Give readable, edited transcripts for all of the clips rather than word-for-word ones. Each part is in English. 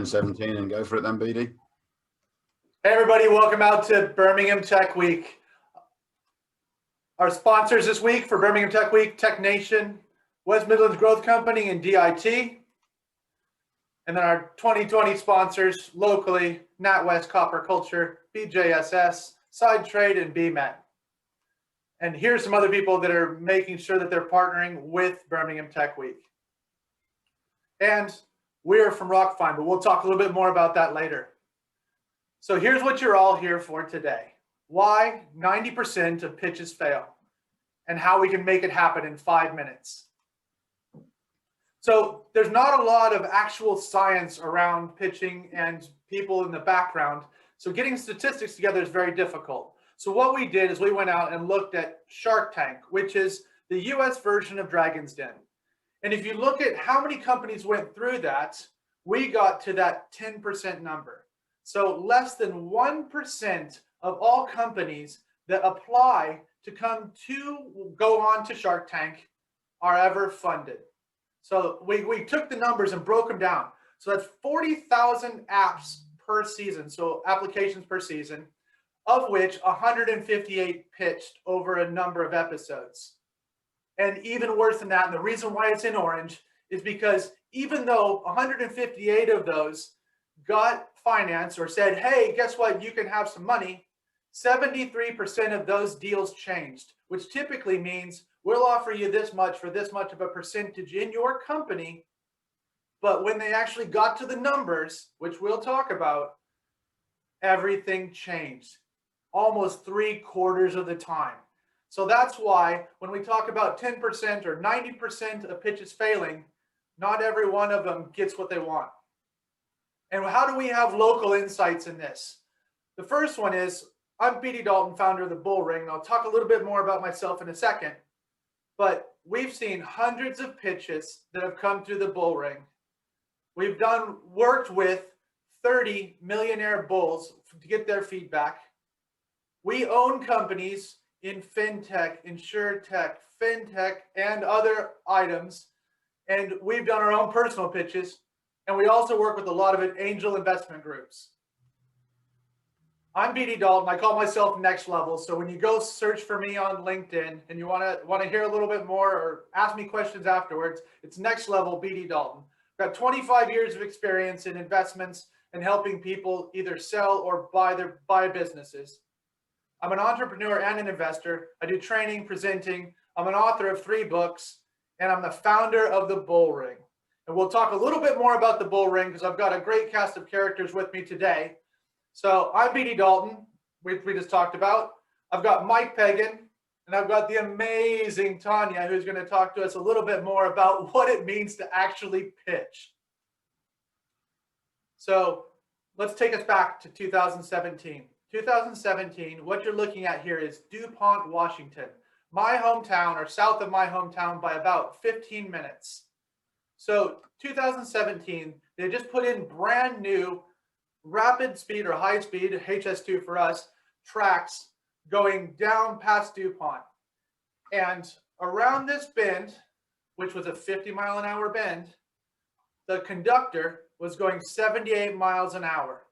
17 and go for it then, BD. Hey everybody, welcome out to Birmingham Tech Week. Our sponsors this week for Birmingham Tech Week, Tech Nation, West Midlands Growth Company, and DIT. And then our 2020 sponsors locally, NatWest Copper Culture, BJSS, Side Trade, and BMET. And here's some other people that are making sure that they're partnering with Birmingham Tech Week. And we're from Rockfine, but we'll talk a little bit more about that later. So here's what you're all here for today. Why 90% of pitches fail and how we can make it happen in 5 minutes. So there's not a lot of actual science around pitching and people in the background. So getting statistics together is very difficult. So what we did is we went out and looked at Shark Tank, which is the US version of Dragon's Den. And if you look at how many companies went through that, we got to that 10% number. So less than 1% of all companies that apply to go on to Shark Tank are ever funded. So we took the numbers and broke them down. So that's 40,000 apps per season, so applications per season, of which 158 pitched over a number of episodes. And even worse than that, and the reason why it's in orange is because even though 158 of those got finance or said, hey, guess what, you can have some money, 73% of those deals changed, which typically means we'll offer you this much for this much of a percentage in your company. But when they actually got to the numbers, which we'll talk about, everything changed almost 3/4 of the time. So that's why when we talk about 10% or 90% of pitches failing, not every one of them gets what they want. And how do we have local insights in this? The first one is, I'm BD Dalton, founder of the Bull Ring, and I'll talk a little bit more about myself in a second. But we've seen hundreds of pitches that have come through the Bull Ring. We've worked with 30 millionaire bulls to get their feedback. We own companies in fintech, insurtech, fintech, and other items. And we've done our own personal pitches. And we also work with a lot of angel investment groups. I'm BD Dalton. I call myself Next Level. So when you go search for me on LinkedIn and you want to hear a little bit more or ask me questions afterwards, it's Next Level BD Dalton. I've got 25 years of experience in investments and helping people either sell or buy businesses. I'm an entrepreneur and an investor. I do training, presenting. I'm an author of 3 books, and I'm the founder of the Bull Ring. And we'll talk a little bit more about the Bull Ring because I've got a great cast of characters with me today. So I'm BD Dalton, we just talked about. I've got Mike Pagan, and I've got the amazing Tanya, who's going to talk to us a little bit more about what it means to actually pitch. So let's take us back to 2017. 2017, what you're looking at here is DuPont, Washington. My hometown, or south of my hometown by about 15 minutes. So 2017, they just put in brand new rapid speed or high speed, HS2 for us, tracks going down past DuPont. And around this bend, which was a 50-mile-an-hour bend, the conductor was going 78 miles an hour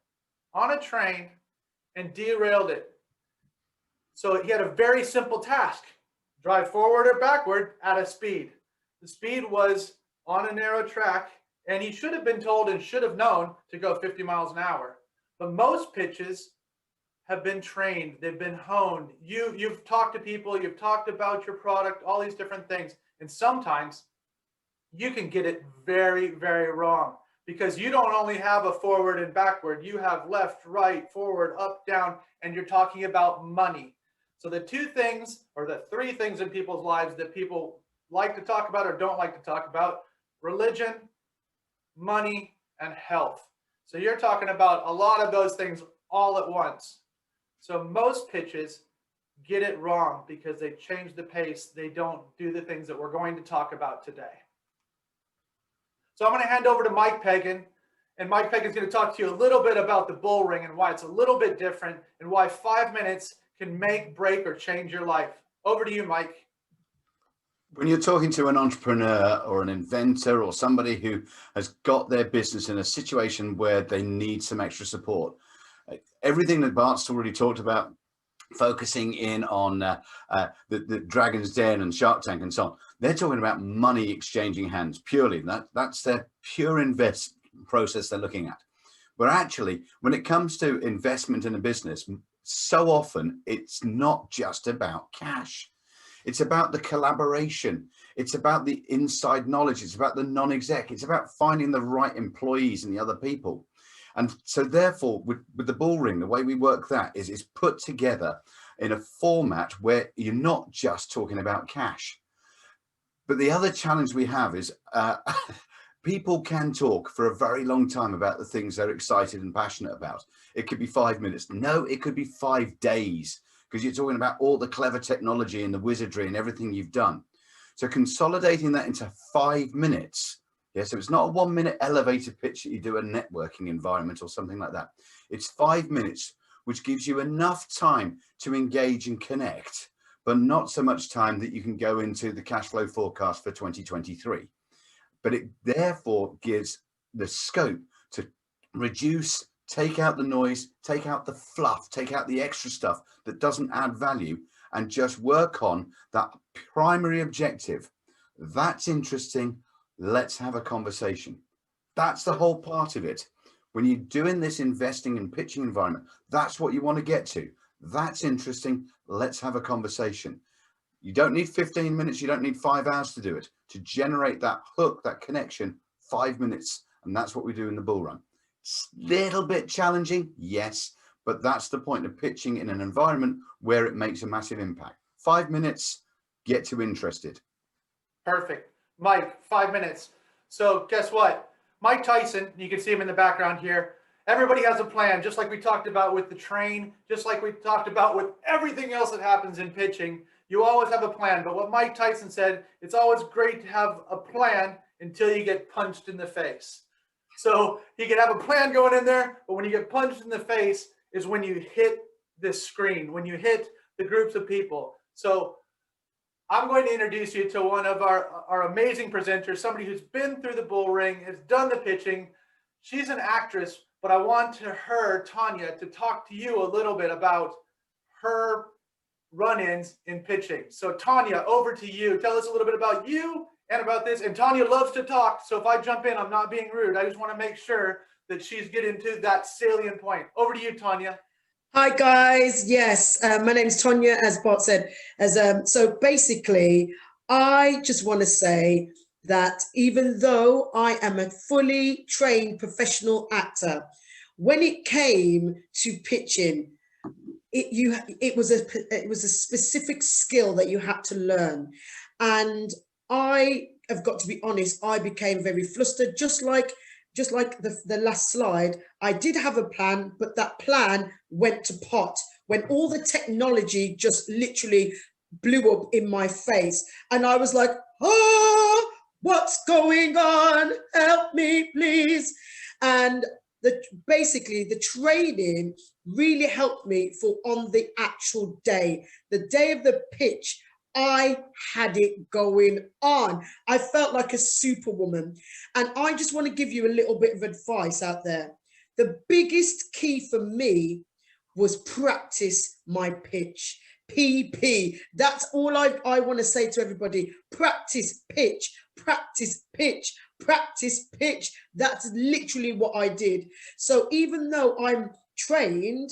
on a train and derailed it. So he had a very simple task: drive forward or backward at a speed. The speed was on a narrow track, and he should have been told and should have known to go 50 miles an hour. But most pitches have been trained, they've been honed. You've talked to people, you've talked about your product, all these different things. And sometimes you can get it very, very wrong because you don't only have a forward and backward, you have left, right, forward, up, down, and you're talking about money. So the 2 things or the 3 things in people's lives that people like to talk about or don't like to talk about: religion, money, and health. So you're talking about a lot of those things all at once. So most pitches get it wrong because they change the pace. They don't do the things that we're going to talk about today. So I'm going to hand over to Mike Pagan, and Mike Pagan is going to talk to you a little bit about the Bull Ring and why it's a little bit different and why 5 minutes can make, break, or change your life. Over to you, Mike. When you're talking to an entrepreneur or an inventor or somebody who has got their business in a situation where they need some extra support, everything that Bart's already talked about, focusing in on the Dragon's Den and Shark Tank and so on, they're talking about money exchanging hands purely. That's their pure invest process they're looking at. But actually, when it comes to investment in a business, so often it's not just about cash. It's about the collaboration. It's about the inside knowledge. It's about the non-exec. It's about finding the right employees and the other people. And so therefore, with the bull ring, the way we work that is put together in a format where you're not just talking about cash. But the other challenge we have is people can talk for a very long time about the things they're excited and passionate about. It could be 5 minutes. No, it could be 5 days, because you're talking about all the clever technology and the wizardry and everything you've done. So consolidating that into 5 minutes. Yeah, so it's not a 1 minute elevator pitch that you do a networking environment or something like that. It's 5 minutes, which gives you enough time to engage and connect, but not so much time that you can go into the cash flow forecast for 2023. But it therefore gives the scope to reduce, take out the noise, take out the fluff, take out the extra stuff that doesn't add value, and just work on that primary objective. That's interesting. Let's have a conversation. That's the whole part of it. When you're doing this investing and pitching environment, that's what you want to get to. That's interesting. Let's have a conversation. You don't need 15 minutes. You don't need 5 hours to do it. To generate that hook, that connection, 5 minutes. And that's what we do in the bull run. It's a little bit challenging, yes, but that's the point of pitching in an environment where it makes a massive impact. 5 minutes, get to interested. Perfect. Mike, 5 minutes. So guess what? Mike Tyson, you can see him in the background here. Everybody has a plan, just like we talked about with the train, just like we talked about with everything else that happens in pitching. You always have a plan. But what Mike Tyson said, it's always great to have a plan until you get punched in the face. So you can have a plan going in there, but when you get punched in the face is when you hit this screen, when you hit the groups of people. So I'm going to introduce you to one of our amazing presenters, somebody who's been through the bull ring, has done the pitching. She's an actress, but I want her, Tanya, to talk to you a little bit about her run-ins in pitching. So Tanya, over to you. Tell us a little bit about you and about this. And Tanya loves to talk, so if I jump in, I'm not being rude. I just want to make sure that she's getting to that salient point. Over to you, Tanya. Hi guys, yes, my name is Tonya, as Bart said. So basically, I just want to say that even though I am a fully trained professional actor, when it came to pitching, it was a specific skill that you had to learn, and I have got to be honest, I became very flustered, just like the last slide. I did have a plan, but that plan went to pot when all the technology just literally blew up in my face. And I was like, what's going on? Help me, please. And basically the training really helped me for on the actual day, the day of the pitch. I had it going on. I felt like a superwoman. And I just want to give you a little bit of advice out there. The biggest key for me was practice my pitch. PP. That's all I want to say to everybody. Practice pitch, practice pitch, practice pitch. That's literally what I did. So even though I'm trained,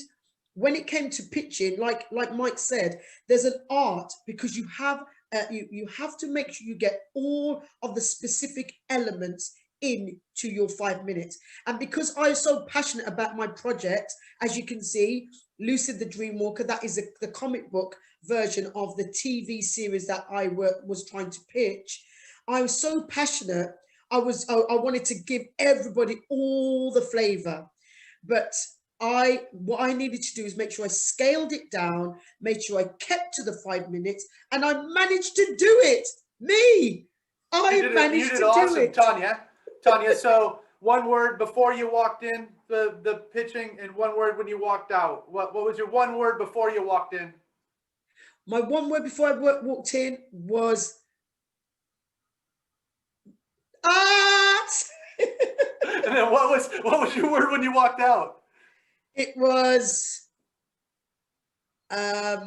when it came to pitching, like Mike said, there's an art, because you have to make sure you get all of the specific elements into your 5 minutes. And because I'm so passionate about my project, as you can see, Lucid the Dreamwalker, that is the comic book version of the TV series that I was trying to pitch. I was so passionate. I wanted to give everybody all the flavor, but what I needed to do is make sure I scaled it down, made sure I kept to the 5 minutes, and I managed to do it. I managed to do it. Tanya, so one word before you walked in the pitching and one word when you walked out. What was your one word before you walked in? My one word before I walked in was And then what was your word when you walked out? It was Not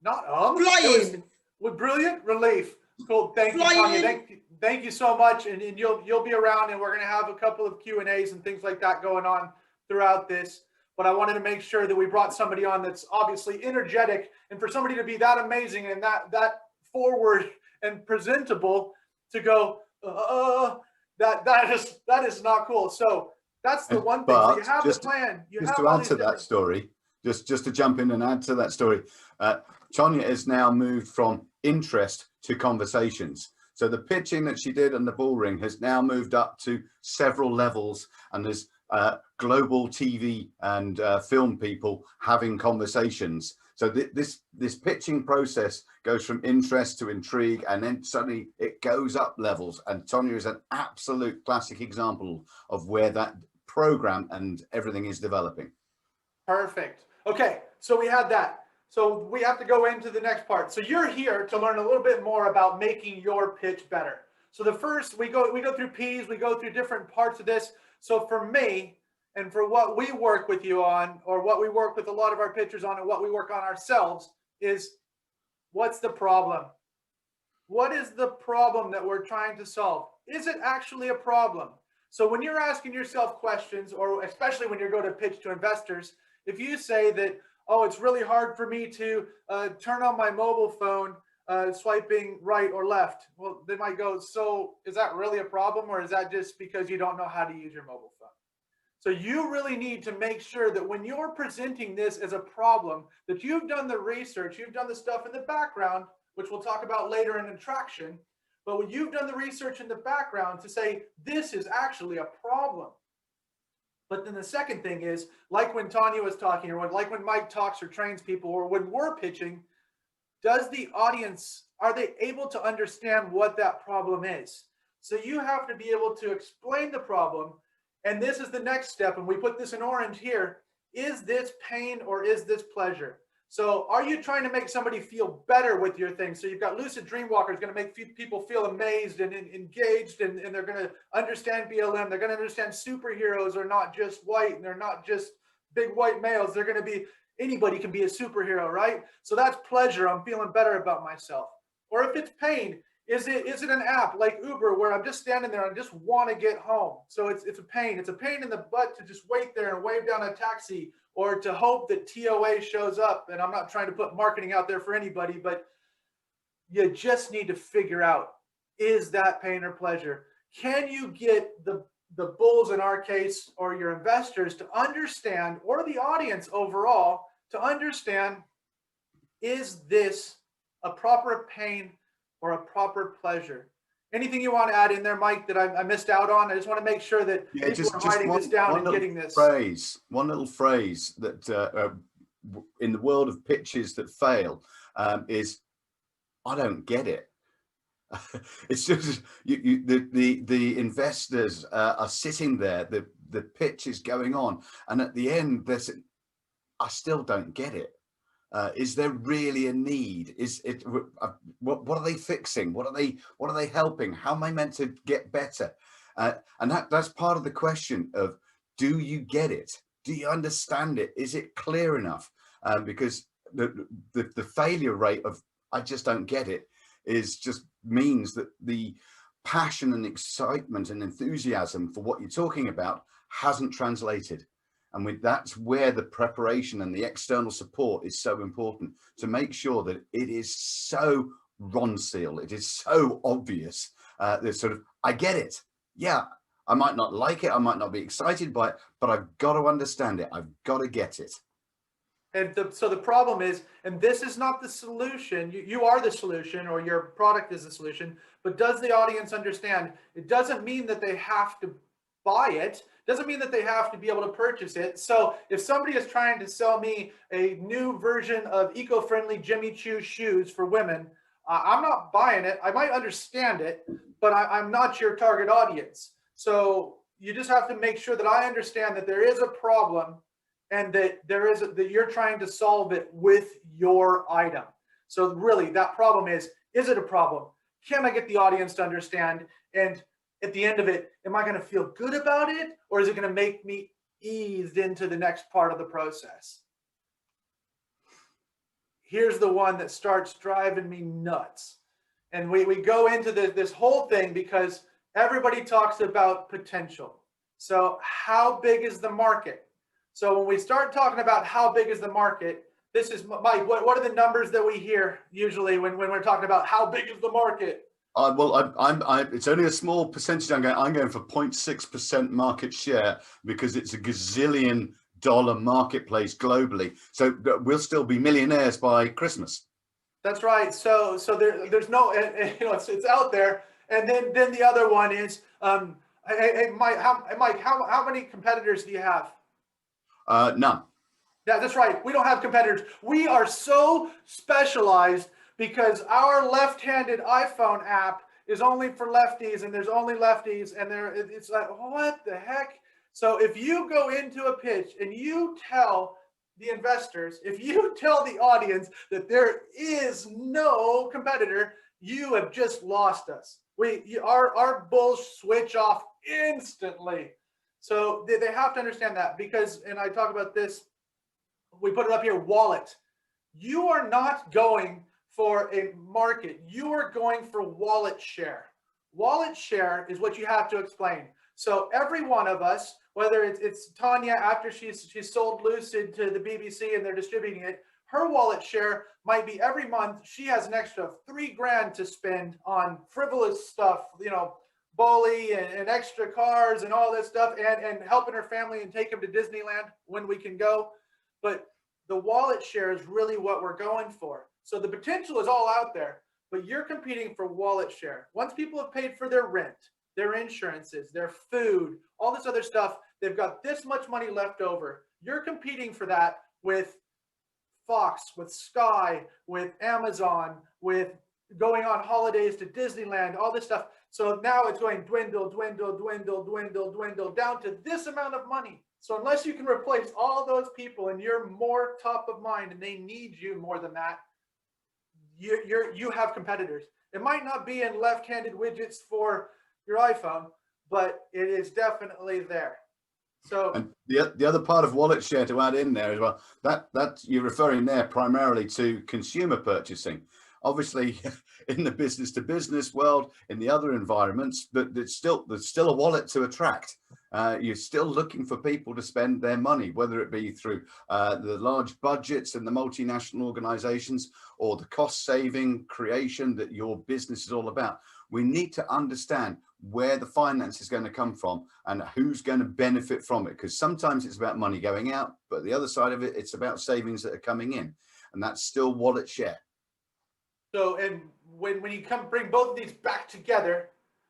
flying. With brilliant relief. Cool. Thank you, Flying. Tanya. Thank you so much. And you'll be around, and we're gonna have a couple of Q&As and things like that going on throughout this. But I wanted to make sure that we brought somebody on that's obviously energetic, and for somebody to be that amazing and that forward and presentable to go, that is not cool. So that's the one thing. So you have the plan. Just to add to that story, just to jump in and add to that story, Tanya has now moved from interest to conversations. So the pitching that she did on the bull ring has now moved up to several levels, and there's global TV and film people having conversations. So this pitching process goes from interest to intrigue, and then suddenly it goes up levels. And Tanya is an absolute classic example of where that program and everything is developing. Perfect. Okay, so we had that. So we have to go into the next part. So you're here to learn a little bit more about making your pitch better. So the first, we go through P's, we go through different parts of this. So for me, and for what we work with you on, or what we work with a lot of our pitchers on, and what we work on ourselves, is what's the problem? What is the problem that we're trying to solve? Is it actually a problem? So when you're asking yourself questions, or especially when you're going to pitch to investors, if you say that, oh, it's really hard for me to turn on my mobile phone swiping right or left, well, they might go, so is that really a problem, or is that just because you don't know how to use your mobile phone? So you really need to make sure that when you're presenting this as a problem, that you've done the research, you've done the stuff in the background, which we'll talk about later in attraction, but when you've done the research in the background to say, this is actually a problem. But then the second thing is, like when Tanya was talking, or like when Mike talks or trains people, or when we're pitching, does the audience, are they able to understand what that problem is? So you have to be able to explain the problem. And this is the next step, and we put this in orange here. Is this pain or is this pleasure? So are you trying to make somebody feel better with your thing? So you've got Lucid Dreamwalker is going to make people feel amazed and engaged, and they're going to understand BLM. They're going to understand superheroes are not just white, and they're not just big white males. They're going to be, anybody can be a superhero, right? So that's pleasure. I'm feeling better about myself. Or if it's pain, is it an app like Uber where I'm just standing there and I just want to get home? So it's a pain. It's a pain in the butt to just wait there and wave down a taxi, or to hope that TOA shows up. And I'm not trying to put marketing out there for anybody, but you just need to figure out, is that pain or pleasure? Can you get the bulls in our case, or your investors, to understand, or the audience overall to understand, is this a proper pain or a proper pleasure? Anything you want to add in there, Mike, that I missed out on? I just want to make sure that people are writing this down and getting this. One little phrase that in the world of pitches that fail is, I don't get it. It's just the investors are sitting there, the pitch is going on, and at the end they're saying, I still don't get it. Is there really a need? Is it what are they fixing? What are they helping? How am I meant to get better? And that's part of the question of, do you get it? Do you understand it? Is it clear enough? Because the failure rate of I just don't get it is just means that the passion and excitement and enthusiasm for what you're talking about hasn't translated. And that's where the preparation and the external support is so important, to make sure that it is so Ronseal, it is so obvious that sort of, I get it. Yeah, I might not like it, I might not be excited by it, but I've got to understand it. I've got to get it. And so the problem is, and this is not the solution, you are the solution, or your product is the solution, but does the audience understand? It doesn't mean that they have to buy it. Doesn't mean that they have to be able to purchase it. So if somebody is trying to sell me a new version of eco-friendly Jimmy Choo shoes for women, I'm not buying it. I might understand it, but I'm not your target audience. So you just have to make sure that I understand that there is a problem, and that that you're trying to solve it with your item. So really that problem is it a problem? Can I get the audience to understand? And at the end of it, am I going to feel good about it, or is it going to make me eased into the next part of the process? Here's the one that starts driving me nuts. And we go into this whole thing because everybody talks about potential. So how big is the market? So when we start talking about how big is the market, this is, Mike, what are the numbers that we hear usually when we're talking about how big is the market? It's only a small percentage. I'm going for 0.6% market share because it's a gazillion dollar marketplace globally. So we'll still be millionaires by Christmas. That's right. So there's no, it's out there. And then the other one is, Mike, how many competitors do you have? None. Yeah, that's right. We don't have competitors. We are so specialized because our left-handed iPhone app is only for lefties, and there's only lefties, and it's like, what the heck? So if you go into a pitch and you tell the investors, if you tell the audience that there is no competitor, you have just lost us. Our bulls switch off instantly. So they have to understand that, because, and I talk about this, we put it up here, wallet. You are not going for a market. You are going for wallet share. Wallet share is what you have to explain. So every one of us, whether it's Tanya after she's sold Lucid to the BBC and they're distributing it, her wallet share might be every month she has an extra $3,000 to spend on frivolous stuff, Boli and extra cars and all this stuff, and helping her family and take them to Disneyland when we can go. But the wallet share is really what we're going for. So the potential is all out there, but you're competing for wallet share. Once people have paid for their rent, their insurances, their food, all this other stuff, they've got this much money left over. You're competing for that with Fox, with Sky, with Amazon, with going on holidays to Disneyland, all this stuff. So now it's going dwindle, dwindle, dwindle, dwindle, dwindle down to this amount of money. So unless you can replace all those people and you're more top of mind and they need you more than that, you have competitors. It might not be in left-handed widgets for your iPhone, but it is definitely there. So and the other part of wallet share to add in there as well, that you're referring there primarily to consumer purchasing. Obviously, in the business to business world, in the other environments, but there's still a wallet to attract. You're still looking for people to spend their money, whether it be through the large budgets and the multinational organizations, or the cost saving creation that your business is all about. We need to understand where the finance is going to come from and who's going to benefit from it, because sometimes it's about money going out, but the other side of it, it's about savings that are coming in, and that's still wallet share. So, and when you bring both of these back together,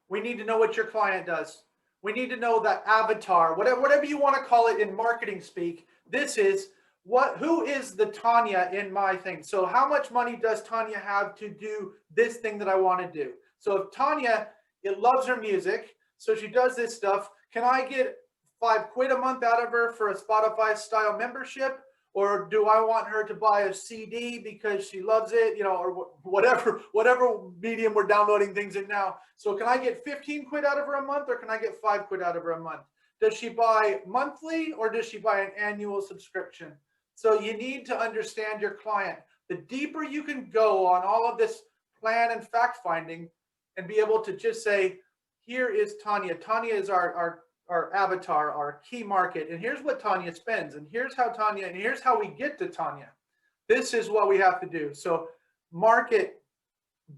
we need to know what your client does. We need to know that avatar, whatever you want to call it in marketing speak. This is who is the Tanya in my thing? So how much money does Tanya have to do this thing that I want to do? So if Tanya, it loves her music, so she does this stuff, can I get £5 a month out of her for a Spotify style membership? Or do I want her to buy a CD because she loves it, or whatever medium we're downloading things in now. So can I get 15 quid out of her a month, or can I get 5 quid out of her a month? Does she buy monthly, or does she buy an annual subscription? So you need to understand your client. The deeper you can go on all of this plan and fact finding and be able to just say, here is Tanya. Tanya is our avatar, our key market, and here's what Tanya spends, and here's how we get to Tanya. This is what we have to do. So market,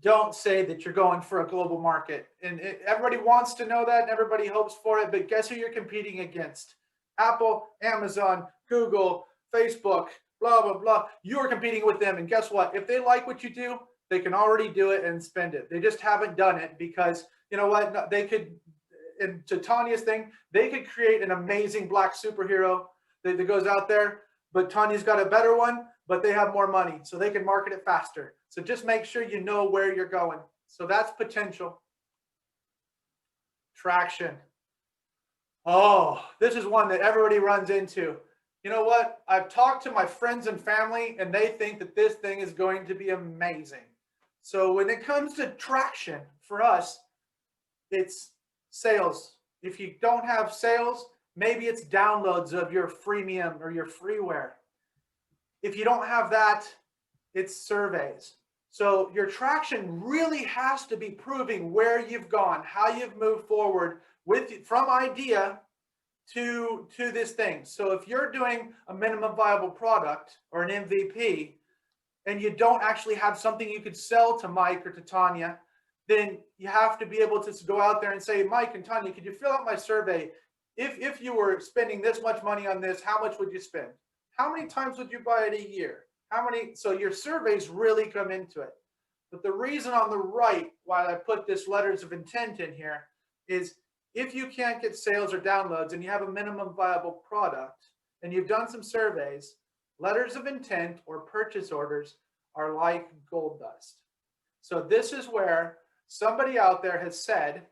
don't say that you're going for a global market, and everybody wants to know that and everybody hopes for it, but guess who you're competing against? Apple, Amazon, Google, Facebook, blah, blah, blah. You're competing with them, and guess what? If they like what you do, they can already do it and spend it. They just haven't done it because, you know what, they could, and to Tanya's thing, they could create an amazing black superhero that goes out there, but Tanya's got a better one, but they have more money, so they can market it faster. So just make sure you know where you're going. So that's potential. Traction. Oh, this is one that everybody runs into. You know what? I've talked to my friends and family, and they think that this thing is going to be amazing. So when it comes to traction for us, it's Sales. If you don't have sales, maybe it's downloads of your freemium or your freeware. If you don't have that, it's surveys. So your traction really has to be proving where you've gone, how you've moved forward from idea to this thing. So if you're doing a minimum viable product or an MVP and you don't actually have something you could sell to Mike or to Tanya, then you have to be able to go out there and say, Mike and Tanya, could you fill out my survey? If you were spending this much money on this, how much would you spend? How many times would you buy it a year? How many? So your surveys really come into it. But the reason on the right why I put this letters of intent in here is if you can't get sales or downloads and you have a minimum viable product and you've done some surveys, letters of intent or purchase orders are like gold dust. So this is where somebody out there has said,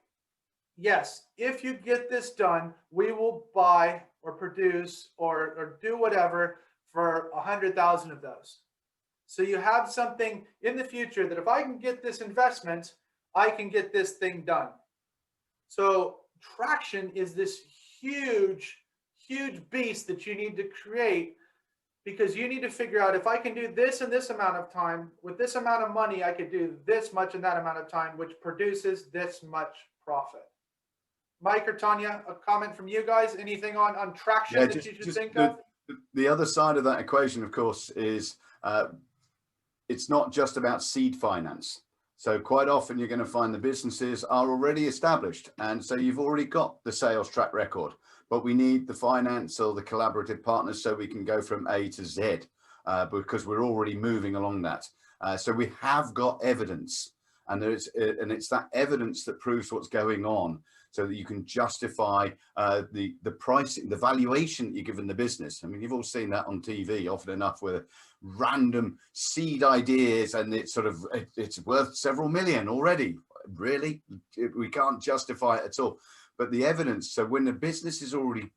yes, if you get this done, we will buy or produce or do whatever for 100,000 of those. So you have something in the future that if I can get this investment, I can get this thing done. So traction is this huge, huge beast that you need to create, because you need to figure out if I can do this in this amount of time, with this amount of money, I could do this much in that amount of time, which produces this much profit. Mike or Tanya, a comment from you guys? Anything on traction that you should think of? The other side of that equation, of course, is it's not just about seed finance. So quite often you're going to find the businesses are already established. And so you've already got the sales track record, but we need the finance or the collaborative partners so we can go from A to Z because we're already moving along that. So we have got evidence, and it's that evidence that proves what's going on, so that you can justify the pricing, the valuation that you're giving the business. I mean, you've all seen that on TV often enough with random seed ideas, and it's worth several million already. Really, we can't justify it at all. But the evidence, so when the business is already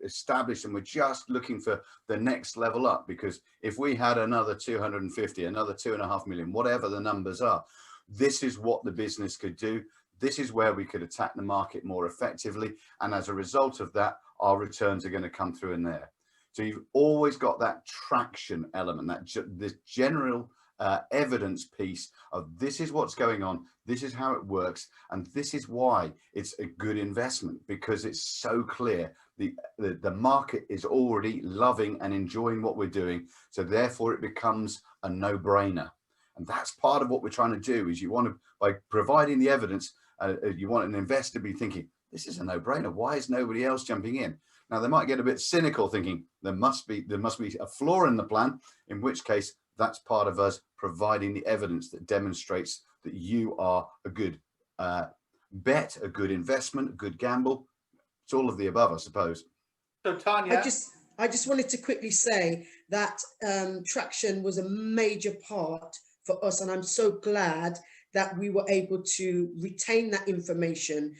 established and we're just looking for the next level up, because if we had another 250, another 2.5 million, whatever the numbers are, this is what the business could do. This is where we could attack the market more effectively. And as a result of that, our returns are going to come through in there. So you've always got that traction element, this general evidence piece of this is what's going on, this is how it works, and this is why it's a good investment, because it's so clear. The market is already loving and enjoying what we're doing. So therefore it becomes a no-brainer. And that's part of what we're trying to do, is you want to, by providing the evidence, you want an investor to be thinking, this is a no-brainer. Why is nobody else jumping in? Now they might get a bit cynical, thinking there must be a flaw in the plan, in which case that's part of us providing the evidence that demonstrates that you are a good bet, a good investment, a good gamble. It's all of the above, I suppose. So Tanya, I just wanted to quickly say that traction was a major part for us, and I'm so glad that we were able to retain that information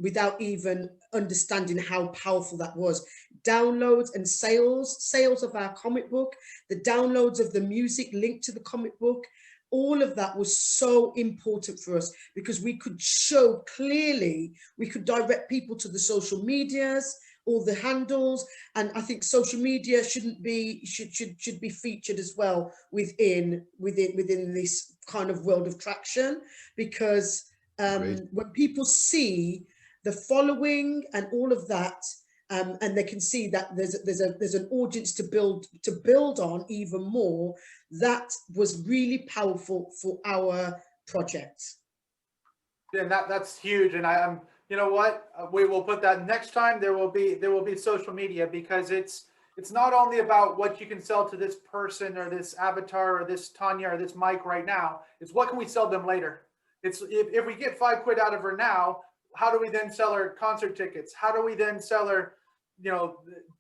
without even understanding how powerful that was. Downloads and sales of our comic book, the downloads of the music linked to the comic book, all of that was so important for us, because we could show clearly, we could direct people to the social medias, all the handles, and I think social media should be featured as well within this kind of world of traction, because when people see the following and all of that, and they can see that there's an audience to build on even more, that was really powerful for our project. and that's huge. And I'm, you know what, we will put that next time. There will be social media, because it's not only about what you can sell to this person or this avatar or this Tanya or this Mike right now. It's what can we sell them later. It's if we get $5 out of her now, how do we then sell her concert tickets? How do we then sell her,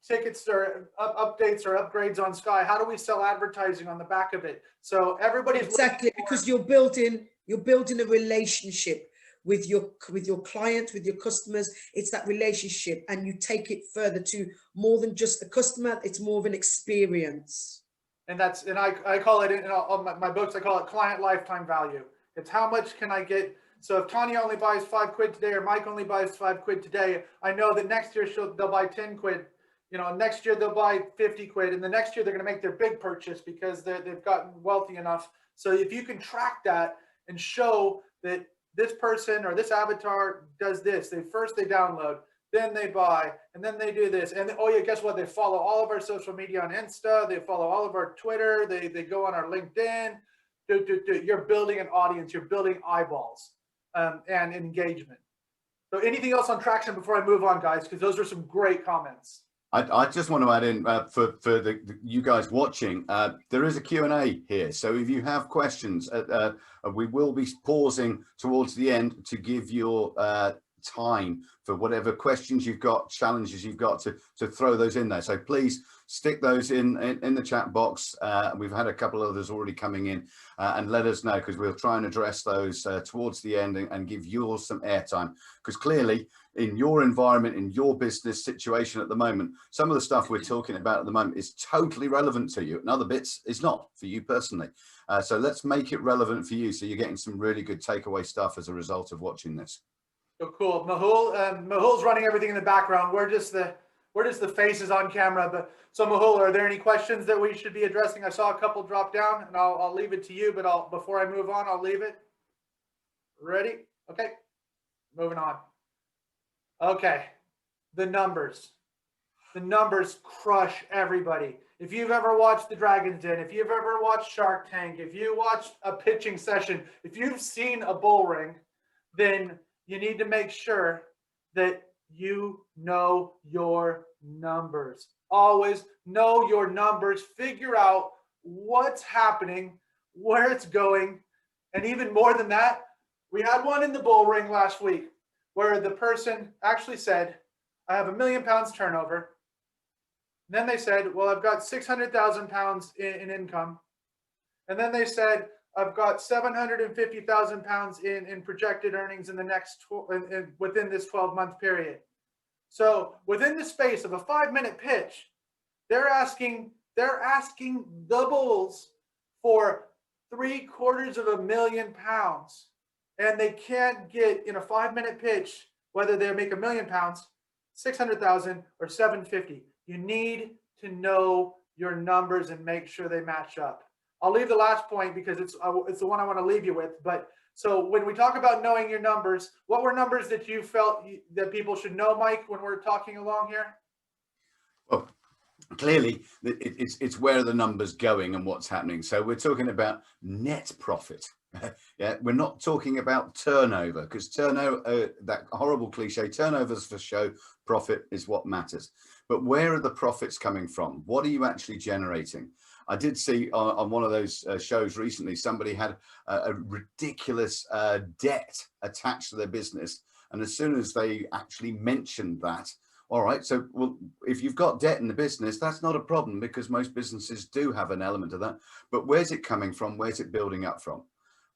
tickets or updates or upgrades on Sky? How do we sell advertising on the back of it? So everybody's exactly, because you're building a relationship with your clients, with your customers. It's that relationship, and you take it further to more than just a customer. It's more of an experience. And I call it in all my books, I call it client lifetime value. It's how much can I get So if Tanya only buys £5 today, or Mike only buys £5 today, I know that next year they'll buy £10. You know, next year they'll buy £50, and the next year they're going to make their big purchase because they've gotten wealthy enough. So if you can track that and show that this person or this avatar does this, they download, then they buy, and then they do this, and oh yeah, guess what? They follow all of our social media on Insta, they follow all of our Twitter, they go on our LinkedIn. You're building an audience, you're building eyeballs and engagement. So anything else on traction before I move on, guys? Because those are some great comments. I just want to add in for you guys watching, there is a Q&A here. So if you have questions, we will be pausing towards the end to give your time for whatever questions you've got, challenges you've got, to throw those in there. So please stick those in the chat box. We've had a couple others already coming in, and let us know, because we'll try and address those towards the end and give you some airtime, because clearly in your environment, in your business situation at the moment, some of the stuff we're talking about at the moment is totally relevant to you, and other bits is not for you personally. So let's make it relevant for you, so you're getting some really good takeaway stuff as a result of watching this. So cool. Mahul's running everything in the background. We're just the faces on camera. But so Mahul, are there any questions that we should be addressing? I saw a couple drop down, and I'll leave it to you. But before I move on, I'll leave it. Ready? Okay. Moving on. Okay. The numbers crush everybody. If you've ever watched The Dragon's Den, if you've ever watched Shark Tank, if you watched a pitching session, if you've seen a bull ring, then you need to make sure that you know your numbers. Always know your numbers. Figure out what's happening, where it's going. And even more than that, we had one in the bull ring last week where the person actually said, I have £1 million turnover. And then they said, well, I've got 600,000 pounds in income. And then they said, I've got 750,000 pounds in projected earnings in the next within this 12-month period. So within the space of a 5-minute pitch, they're asking the bulls for £750,000, and they can't get in a 5-minute pitch whether they make £1 million, 600,000, or 750. You need to know your numbers and make sure they match up. I'll leave the last point because it's the one I want to leave you with. But so when we talk about knowing your numbers, what were numbers that you felt that people should know, Mike, when we're talking along here? Well, clearly it's where the numbers going and what's happening. So we're talking about net profit. Yeah, we're not talking about turnover, because turnover, that horrible cliche, turnovers for show, profit is what matters. But where are the profits coming from? What are you actually generating? I did see on one of those shows recently, somebody had a ridiculous debt attached to their business. And as soon as they actually mentioned that, all right, so well, if you've got debt in the business, that's not a problem, because most businesses do have an element of that. But where's it coming from? Where's it building up from?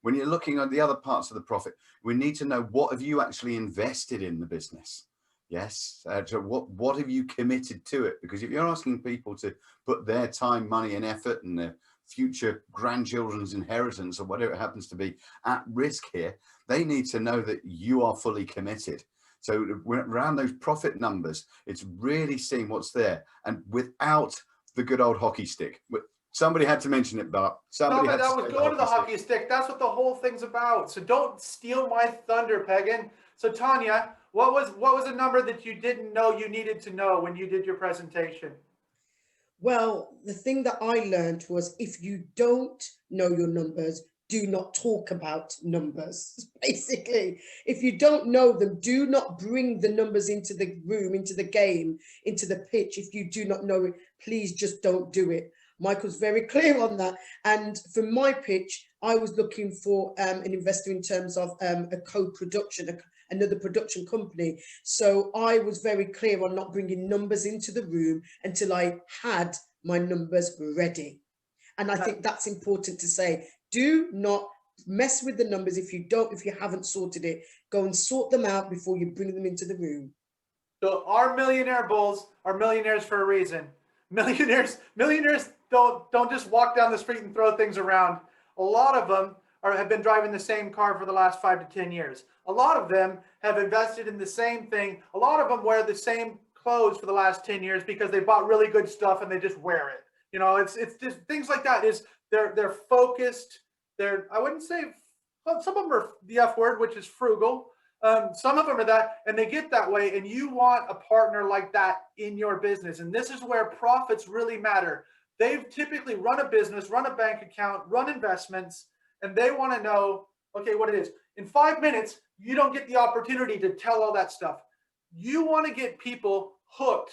When you're looking at the other parts of the profit, we need to know, what have you actually invested in the business? Yes. So what have you committed to it? Because if you're asking people to put their time, money, and effort, and their future grandchildren's inheritance, or whatever it happens to be, at risk here, they need to know that you are fully committed. So around those profit numbers, it's really seeing what's there, and without the good old hockey stick. Somebody had to mention it, but somebody had to was going to the hockey stick. That's what the whole thing's about. So don't steal my thunder, Pagan. So Tanya, what was a number that you didn't know you needed to know when you did your presentation? Well, the thing that I learned was, if you don't know your numbers, do not talk about numbers. Basically, if you don't know them, do not bring the numbers into the room, into the game, into the pitch. If you do not know it, please just don't do it. Michael's very clear on that. And for my pitch, I was looking for an investor in terms of a co-production, another production company. So I was very clear on not bringing numbers into the room until I had my numbers ready. And I think that's important to say. Do not mess with the numbers if you haven't sorted it. Go and sort them out before you bring them into the room. So our millionaire bulls are millionaires for a reason. Millionaires don't just walk down the street and throw things around. A lot of them have been driving the same car for the last 5 to 10 years. A lot of them have invested in the same thing. A lot of them wear the same clothes for the last 10 years because they bought really good stuff and they just wear it. You know, it's just things like that. Is they're focused. I wouldn't say, well, some of them are the F word, which is frugal. Some of them are that, and they get that way. And you want a partner like that in your business. And this is where profits really matter. They've typically run a business, run a bank account, run investments, and they want to know, okay, what it is. In 5 minutes, you don't get the opportunity to tell all that stuff. You want to get people hooked.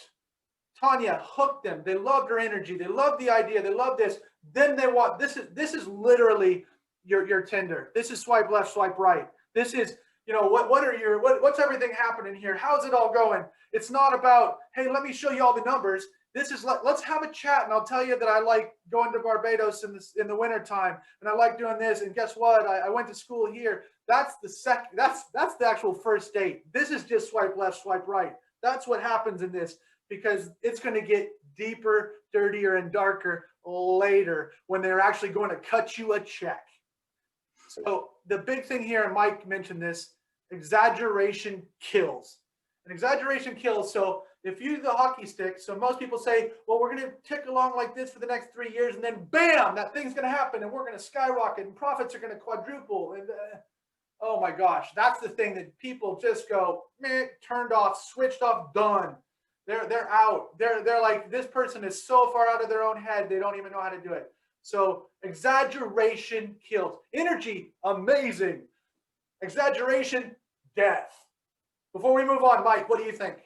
Tanya, hook them. They love your energy. They love the idea. They love this. Then they want, this is literally your Tinder. This is swipe left, swipe right. This is, you know, what's everything happening here? How's it all going? It's not about, hey, let me show you all the numbers. This is, let's have a chat, and I'll tell you that I like going to Barbados in the wintertime, and I like doing this, and guess what? I went to school here. That's the actual first date. This is just swipe left, swipe right. That's what happens in this, because it's going to get deeper, dirtier, and darker later when they're actually going to cut you a check. So the big thing here, and Mike mentioned this, exaggeration kills. And exaggeration kills. So if you do the hockey stick, so most people say, well, we're going to tick along like this for the next 3 years, and then bam, that thing's going to happen, and we're going to skyrocket, and profits are going to quadruple. And oh my gosh, that's the thing that people just go, meh, turned off, switched off, done. They're out. They're like, this person is so far out of their own head, they don't even know how to do it. So exaggeration kills. Energy, amazing. Exaggeration, death. Before we move on, Mike, what do you think?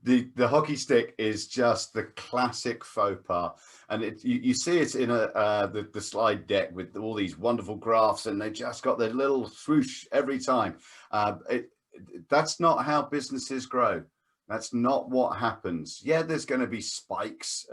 The hockey stick is just the classic faux pas, and you see it in the slide deck with all these wonderful graphs, and they just got their little swoosh every time. That's not how businesses grow. That's not what happens. Yeah, there's going to be spikes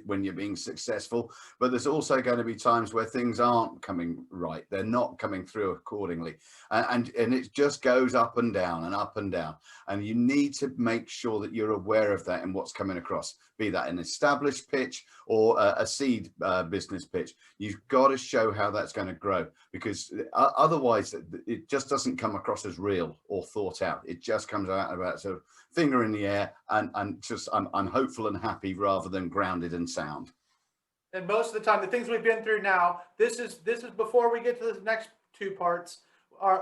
when you're being successful, but there's also going to be times where things aren't coming right. They're not coming through accordingly. And it just goes up and down and up and down. And you need to make sure that you're aware of that and what's coming across, be that an established pitch or a seed business pitch. You've got to show how that's going to grow, because otherwise it just doesn't come across as real or thought out. It just comes out about sort of finger in the air and just I'm hopeful and happy rather than grounded and sound. And most of the time, the things we've been through now, this is before we get to the next two parts,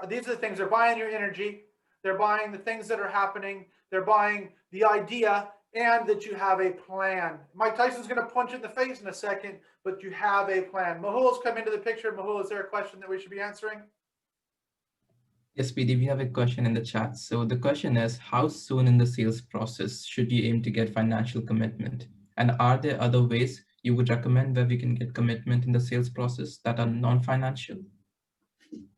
these are the things. They're buying your energy, they're buying the things that are happening, they're buying the idea, and that you have a plan. Mike Tyson's going to punch it in the face in a second, but you have a plan. Mahul's come into the picture. Mahul, is there a question that we should be answering? Yes, PD, we have a question in the chat. So the question is, how soon in the sales process should you aim to get financial commitment? And are there other ways you would recommend where we can get commitment in the sales process that are non-financial?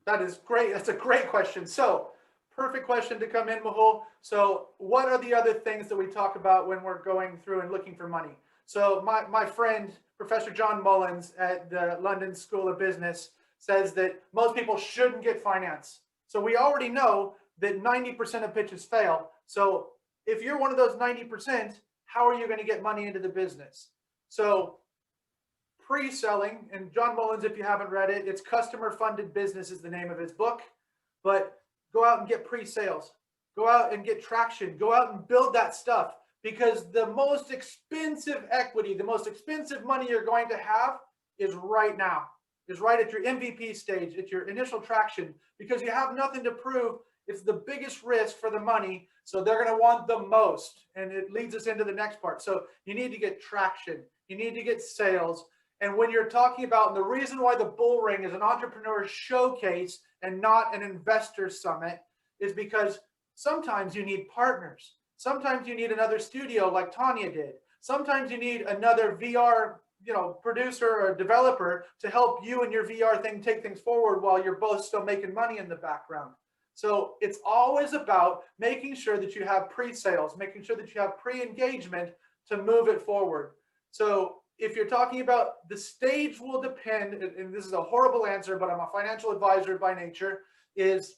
That is great. That's a great question. So perfect question to come in, Mahul. So what are the other things that we talk about when we're going through and looking for money? So my friend, Professor John Mullins at the London School of Business, says that most people shouldn't get finance. So we already know that 90% of pitches fail. So if you're one of those 90%, how are you going to get money into the business? So pre-selling, and John Mullins, if you haven't read it, it's Customer Funded Business is the name of his book. But go out and get pre-sales. Go out and get traction. Go out and build that stuff, because the most expensive equity, the most expensive money you're going to have is right now. Is right at your MVP stage, at your initial traction, because you have nothing to prove. It's the biggest risk for the money, so they're going to want the most, and it leads us into the next part. So you need to get traction, you need to get sales, and when you're talking about, and the reason why the Bull Ring is an entrepreneur showcase and not an investor summit is because sometimes you need partners. Sometimes you need another studio like Tanya did. Sometimes you need another VR producer or developer to help you and your VR thing take things forward while you're both still making money in the background. So it's always about making sure that you have pre-sales, making sure that you have pre-engagement to move it forward. So if you're talking about the stage will depend, and this is a horrible answer, but I'm a financial advisor by nature, is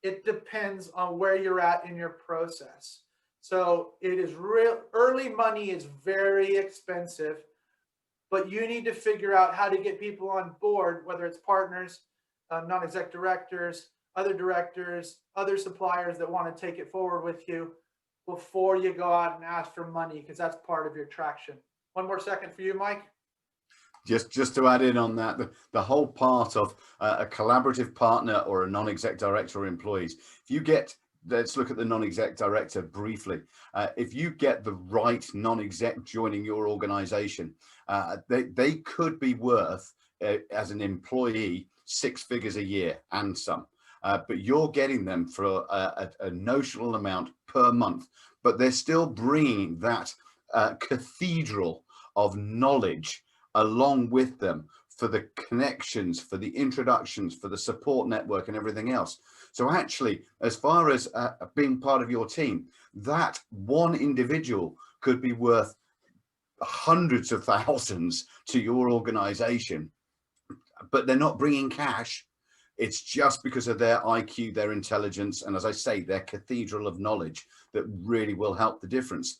it depends on where you're at in your process. So it is real, early money is very expensive. but you need to figure out how to get people on board, whether it's partners, non-exec directors, other suppliers that want to take it forward with you before you go out and ask for money, because that's part of your traction. One more second for you, Mike. Just to add in on that, the whole part of a collaborative partner or a non-exec director or employees, if you get, let's look at the non-exec director briefly. If you get the right non-exec joining your organization, they could be worth, as an employee, 6 figures a year and some. But you're getting them for a notional amount per month, but they're still bringing that cathedral of knowledge along with them for the connections, for the introductions, for the support network and everything else. So actually, as far as being part of your team, that one individual could be worth hundreds of thousands to your organization, but they're not bringing cash. It's just because of their IQ, their intelligence, and as I say, their cathedral of knowledge that really will help the difference.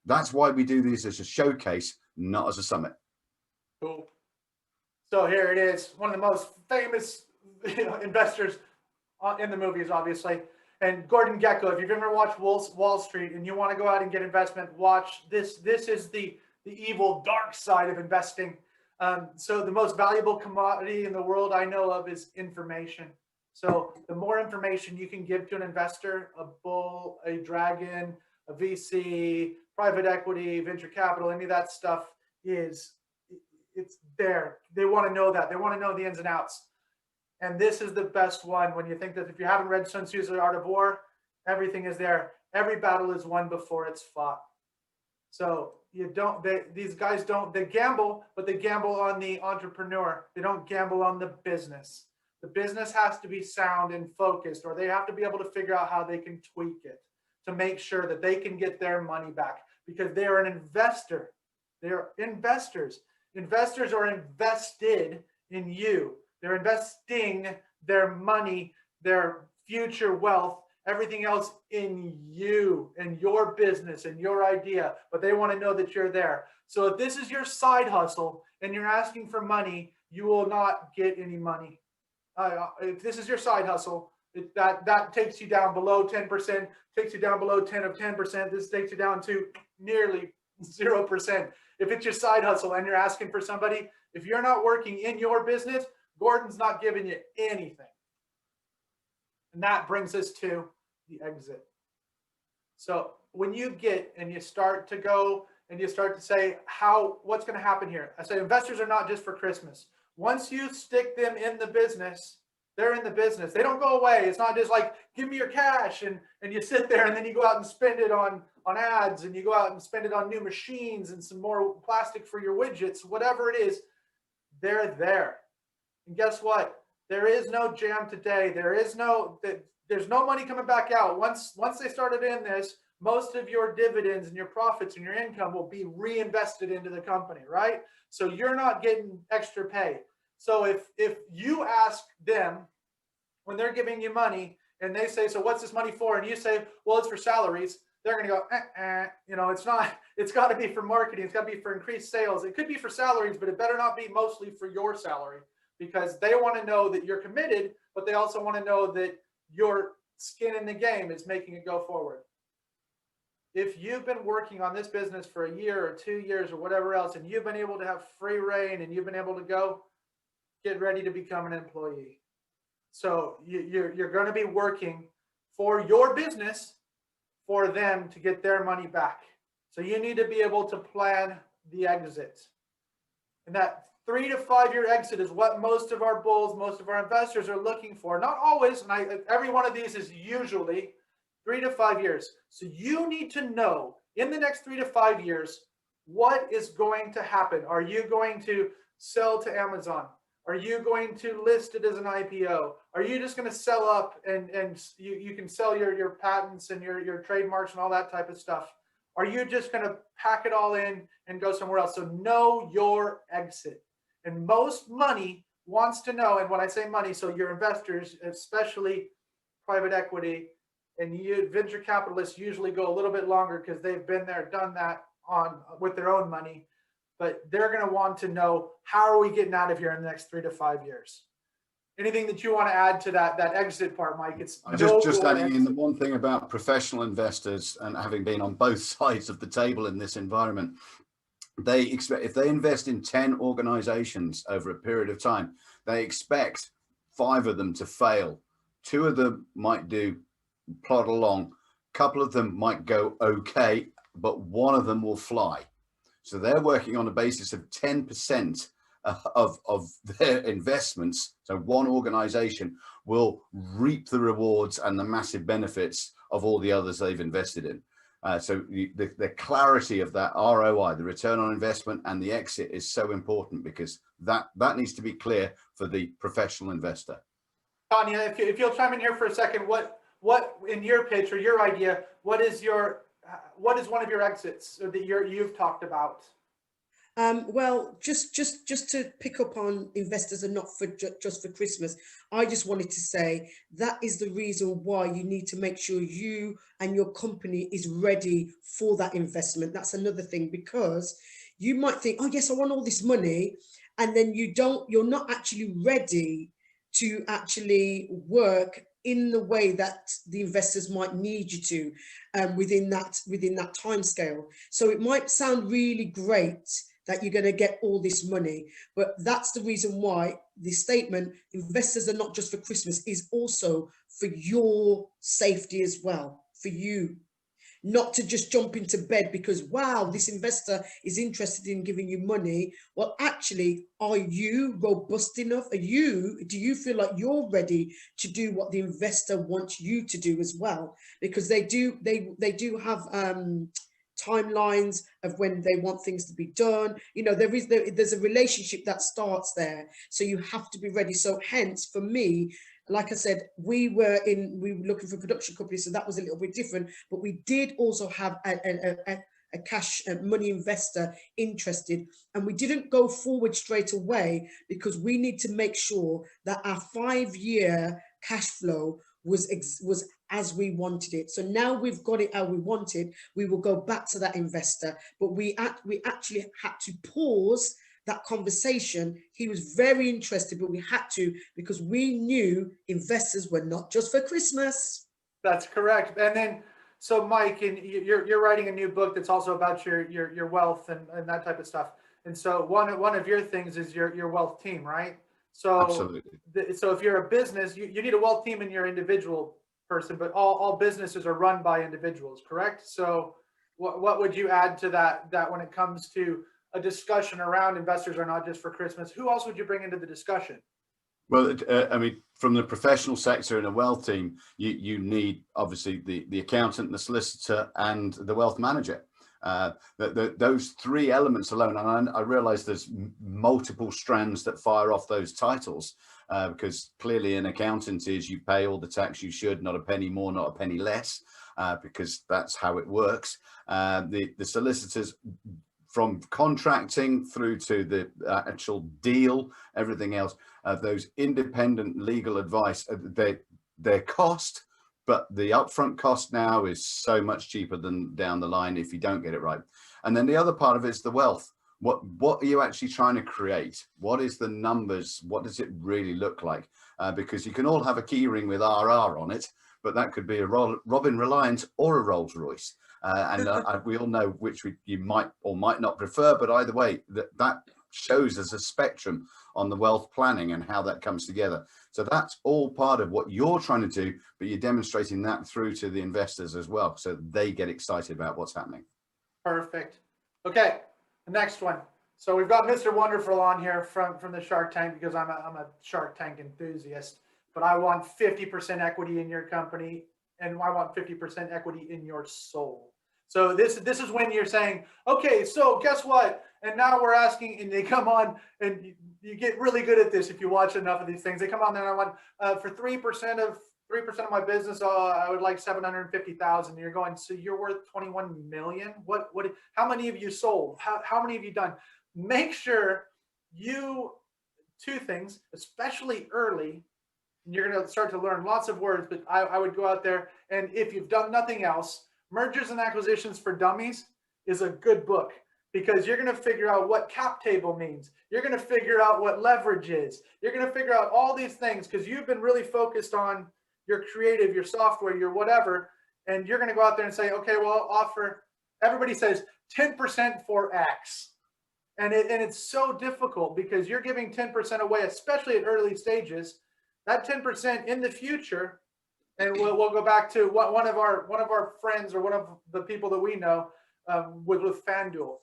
That's why we do these as a showcase, not as a summit. Cool. So here it is, one of the most famous investors in the movies, obviously. And Gordon Gekko, if you've ever watched Wall Street and you want to go out and get investment, watch this. This is the evil, dark side of investing. So the most valuable commodity in the world I know of is information. So the more information you can give to an investor, a bull, a dragon, a VC, private equity, venture capital, any of that stuff it's there. They want to know that. They want to know the ins and outs. And this is the best one when you think that if you haven't read Sun Tzu's The Art of War, everything is there. Every battle is won before it's fought. So these guys they gamble, but they gamble on the entrepreneur. They don't gamble on the business. The business has to be sound and focused, or they have to be able to figure out how they can tweak it to make sure that they can get their money back, because they are an investor. They're investors. Investors are invested in you. They're investing their money, their future wealth, everything else in you and your business and your idea, but they want to know that you're there. So if this is your side hustle and you're asking for money, you will not get any money. If this is your side hustle, that takes you down below 10%, takes you down below 10 of 10%. This takes you down to nearly 0%. If it's your side hustle and you're asking for somebody, if you're not working in your business, Gordon's not giving you anything. And that brings us to the exit. So when you get and you start to go and you start to say, what's going to happen here? I say investors are not just for Christmas. Once you stick them in the business, they're in the business. They don't go away. It's not just like, give me your cash and you sit there and then you go out and spend it on ads, and you go out and spend it on new machines and some more plastic for your widgets, whatever it is, they're there. And guess what? There is no jam today. There's no money coming back out. Once they started in this, most of your dividends and your profits and your income will be reinvested into the company, right? So you're not getting extra pay. So if you ask them when they're giving you money and they say, so what's this money for? And you say, well, it's for salaries. They're going to go, it's not, it's got to be for marketing. It's got to be for increased sales. It could be for salaries, but it better not be mostly for your salary, because they want to know that you're committed, but they also want to know that your skin in the game is making it go forward. If you've been working on this business for a year or 2 years or whatever else, and you've been able to have free reign and you've been able to go, get ready to become an employee. So you're going to be working for your business for them to get their money back. So you need to be able to plan the exit. And that 3 to 5 year exit is what most of our bulls, most of our investors are looking for. Not always, and every one of these is usually 3 to 5 years. So you need to know in the next 3 to 5 years, what is going to happen? Are you going to sell to Amazon? Are you going to list it as an IPO? Are you just going to sell up and you can sell your patents and your trademarks and all that type of stuff? Are you just going to pack it all in and go somewhere else? So know your exit. And most money wants to know, and when I say money, so your investors, especially private equity, and you venture capitalists usually go a little bit longer because they've been there, done that with their own money. but they're going to want to know, how are we getting out of here in the next 3 to 5 years? Anything that you want to add to that exit part, Mike? It's just adding in the one thing about professional investors, and having been on both sides of the table in this environment, they expect, if they invest in 10 organizations over a period of time, they expect 5 of them to fail. 2 of them might plod along, a couple of them might go okay, but 1 of them will fly. So they're working on a basis of 10% of their investments. So one organization will reap the rewards and the massive benefits of all the others they've invested in. So the clarity of that ROI, the return on investment, and the exit is so important, because that needs to be clear for the professional investor. Tanya, if you'll chime in here for a second, what in your pitch or your idea, what is one of your exits that you've talked about? Well, just to pick up on investors are not for just for Christmas, I just wanted to say that is the reason why you need to make sure you and your company is ready for that investment. That's another thing, because you might think, oh yes, I want all this money, and then you're not actually ready to actually work in the way that the investors might need you to, within that time scale. So it might sound really great that you're going to get all this money, but that's the reason why the statement, investors are not just for Christmas, is also for your safety as well, for you. Not to just jump into bed because, wow, this investor is interested in giving you money. Well, actually, are you robust enough? Do you feel like you're ready to do what the investor wants you to do as well? Because they do have timelines of when they want things to be done. You know, there's a relationship that starts there, so you have to be ready. So hence, for me, like I said, we were looking for production companies, so that was a little bit different, but we did also have a cash money investor interested, and we didn't go forward straight away because we need to make sure that our 5-year cash flow was as we wanted it. So now we've got it how we wanted, we will go back to that investor, but we actually had to pause that conversation. He was very interested, but we had to, because we knew investors were not just for Christmas. That's correct. And then, so Mike, and you're writing a new book that's also about your wealth and that type of stuff. And so one of your things is your wealth team, right? So Absolutely. So if you're a business, you need a wealth team in your individual person, but all businesses are run by individuals, correct? So what would you add to that when it comes to a discussion around investors are not just for Christmas? Who else would you bring into the discussion? Well, I mean, from the professional sector in a wealth team, you need obviously the accountant, the solicitor, and the wealth manager. Those 3 elements alone, and I realize there's multiple strands that fire off those titles, because clearly an accountant is you pay all the tax you should, not a penny more, not a penny less, because that's how it works. The solicitors, from contracting through to the actual deal, everything else, those independent legal advice, their cost, but the upfront cost now is so much cheaper than down the line if you don't get it right. And then the other part of it is the wealth. What are you actually trying to create? What is the numbers? What does it really look like? Because you can all have a key ring with RR on it, but that could be a Robin Reliance or a Rolls Royce. We all know which you might or might not prefer, but either way, that shows us a spectrum on the wealth planning and how that comes together. So that's all part of what you're trying to do, but you're demonstrating that through to the investors as well, so they get excited about what's happening. Perfect. Okay, the next one. So we've got Mr. Wonderful on here from the Shark Tank, because I'm a Shark Tank enthusiast, but I want 50% equity in your company, and I want 50% equity in your soul. So this is when you're saying, okay, so guess what? And now we're asking, and they come on, and you get really good at this if you watch enough of these things. They come on there, and I want for 3% of my business, I would like 750,000. You're going, so you're worth 21 million. What? How many have you sold? How many have you done? Make sure two things, especially early. You're going to start to learn lots of words, but I would go out there, and if you've done nothing else, Mergers and Acquisitions for Dummies is a good book. because you're going to figure out what cap table means. You're going to figure out what leverage is. You're going to figure out all these things because you've been really focused on your creative, your software, your whatever. And you're going to go out there and say, okay, well, I'll offer, everybody says 10% for X. And it's so difficult because you're giving 10% away, especially at early stages. That 10% in the future, and we'll go back to what one of our friends or one of the people that we know with FanDuel.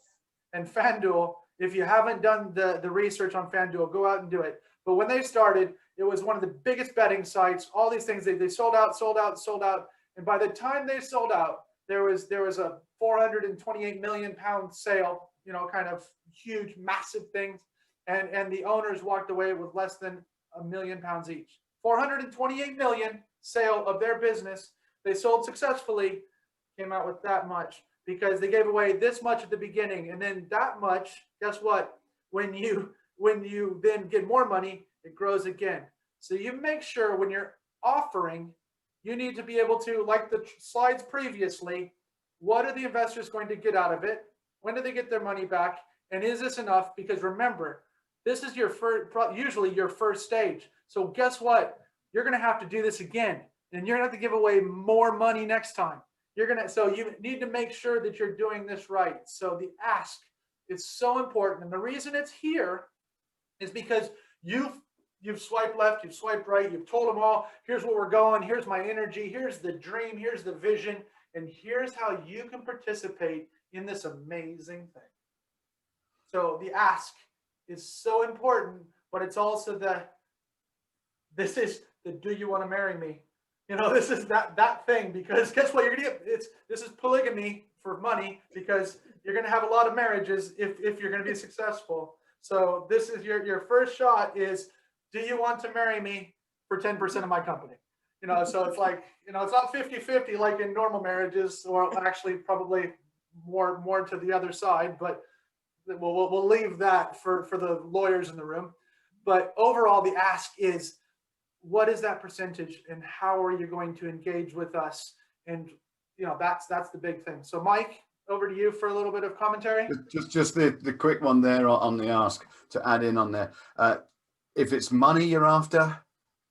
And FanDuel, if you haven't done the research on FanDuel, go out and do it. But when they started, it was one of the biggest betting sites. All these things, they sold out. And by the time they sold out, there was a 428 million pound sale, you know, kind of huge, massive things. And the owners walked away with less than £1 million each. 428 million sale of their business. They sold successfully, came out with that much because they gave away this much at the beginning. And then that much, guess what? When you then get more money, it grows again. So you make sure when you're offering, you need to be able to, like the slides previously, what are the investors going to get out of it? When do they get their money back? And is this enough? Because remember, this is your first, usually your first stage. So guess what? You're going to have to do this again, and you're going to have to give away more money next time. So you need to make sure that you're doing this right. So the ask is so important. And the reason it's here is because you've swiped left, you've swiped right, you've told them all, here's where we're going, here's my energy, here's the dream, here's the vision, and here's how you can participate in this amazing thing. So the ask is so important, but it's also this is the do you want to marry me? You know, this is that thing, because guess what? You're gonna get this is polygamy for money, because you're gonna have a lot of marriages if you're gonna be successful. So this is your first shot is, do you want to marry me for 10% of my company? You know, so it's like, you know, it's not 50-50 like in normal marriages, or actually probably more to the other side, but we'll leave that for the lawyers in the room. But overall, the ask is, what is that percentage, and how are you going to engage with us? And you know, that's the big thing. So Mike, over to you for a little bit of commentary. Just the quick one there on the ask to add in on there. If it's money you're after,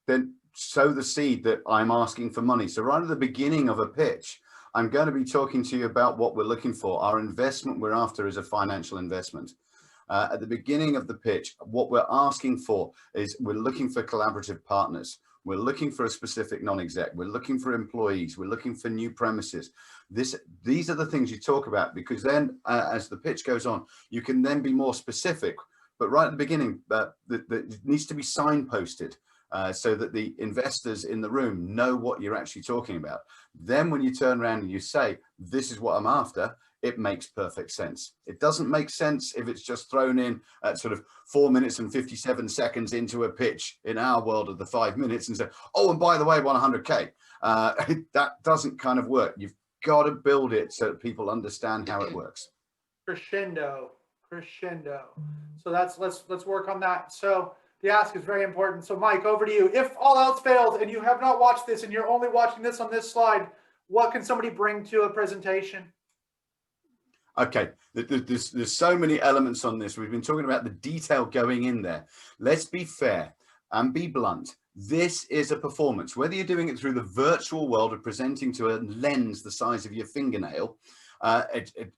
then sow the seed that I'm asking for money. So right at the beginning of a pitch, I'm going to be talking to you about what we're looking for. Our investment we're after is a financial investment. At the beginning of the pitch, what we're asking for is we're looking for collaborative partners. We're looking for a specific non-exec. We're looking for employees. We're looking for new premises. These are the things you talk about, because then as the pitch goes on, you can then be more specific. But right at the beginning, it needs to be signposted so that the investors in the room know what you're actually talking about. Then when you turn around and you say, this is what I'm after, it makes perfect sense. It doesn't make sense if it's just thrown in at sort of 4 minutes and 57 seconds into a pitch in our world of the 5 minutes and say, oh, and by the way, 100K. That doesn't kind of work. You've got to build it so that people understand how it works. Crescendo. So let's work on that. So the ask is very important. So Mike, over to you. If all else fails and you have not watched this and you're only watching this on this slide, what can somebody bring to a presentation? Okay, there's so many elements on this. We've been talking about the detail going in there. Let's be fair and be blunt. This is a performance, whether you're doing it through the virtual world of presenting to a lens the size of your fingernail,